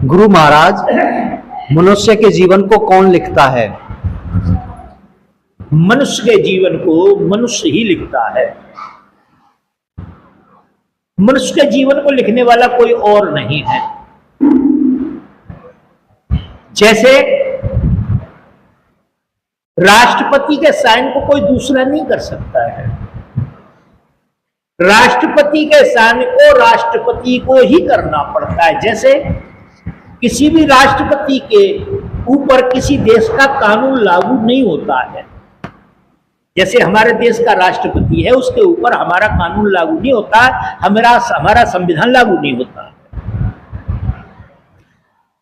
गुरु महाराज, मनुष्य के जीवन को कौन लिखता है? मनुष्य के जीवन को मनुष्य ही लिखता है। मनुष्य के जीवन को लिखने वाला कोई और नहीं है। जैसे राष्ट्रपति के साइन को कोई दूसरा नहीं कर सकता है। राष्ट्रपति के साइन को राष्ट्रपति को ही करना पड़ता है। जैसे किसी भी राष्ट्रपति के ऊपर किसी देश का कानून लागू नहीं होता है। जैसे हमारे देश का राष्ट्रपति है, उसके ऊपर हमारा कानून लागू नहीं होता, हमारा संविधान लागू नहीं होता।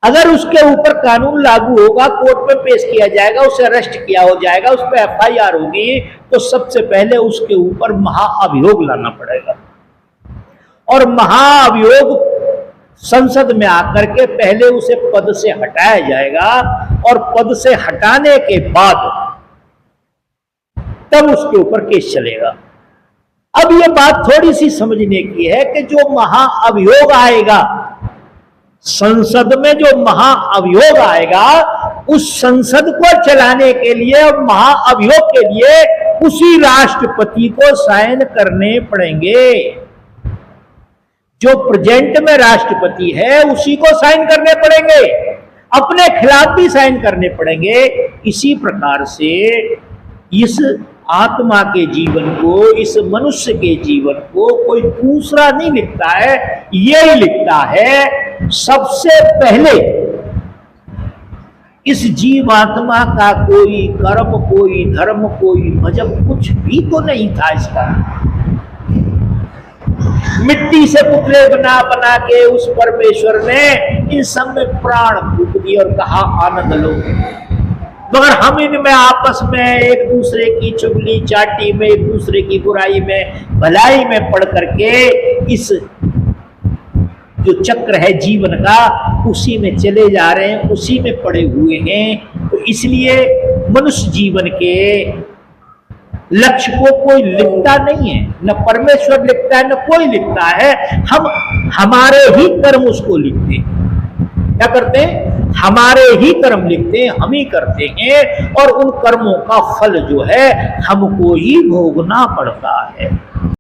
अगर उसके ऊपर कानून लागू होगा, कोर्ट में पेश किया जाएगा, उसे अरेस्ट किया हो जाएगा, उस पर FIR होगी, तो सबसे पहले उसके ऊपर महाअभियोग लाना पड़ेगा। और महाअभियोग संसद में आकर के पहले उसे पद से हटाया जाएगा, और पद से हटाने के बाद तब उसके ऊपर केस चलेगा। अब यह बात थोड़ी सी समझने की है कि जो महाअभियोग आएगा, संसद में जो महाअभियोग आएगा, उस संसद को चलाने के लिए, महाअभियोग के लिए उसी राष्ट्रपति को साइन करने पड़ेंगे। जो प्रेजेंट में राष्ट्रपति है उसी को साइन करने पड़ेंगे, अपने खिलाफ भी साइन करने पड़ेंगे। इसी प्रकार से इस आत्मा के जीवन को, इस मनुष्य के जीवन को कोई दूसरा नहीं लिखता है, यही लिखता है। सबसे पहले इस जीवात्मा का कोई कर्म, कोई धर्म, कोई मजहब कुछ भी तो नहीं था। इसका मिट्टी से पुतले बना बना के उस परमेश्वर ने इन सब में प्राण फूंक दिए और कहा आनंद लो। मगर हम इनमें आपस में एक दूसरे की चुगली चाटी में, एक दूसरे की बुराई में, भलाई में पड़ करके इस जो चक्र है जीवन का, उसी में चले जा रहे हैं, उसी में पड़े हुए हैं। तो इसलिए मनुष्य जीवन के लक्ष्य को कोई लिखता नहीं है, न परमेश्वर लिखता है, न कोई लिखता है। हम हमारे ही कर्म उसको लिखते हैं। क्या करते हैं? हमारे ही कर्म लिखते हैं, हम ही करते हैं, और उन कर्मों का फल जो है हमको ही भोगना पड़ता है।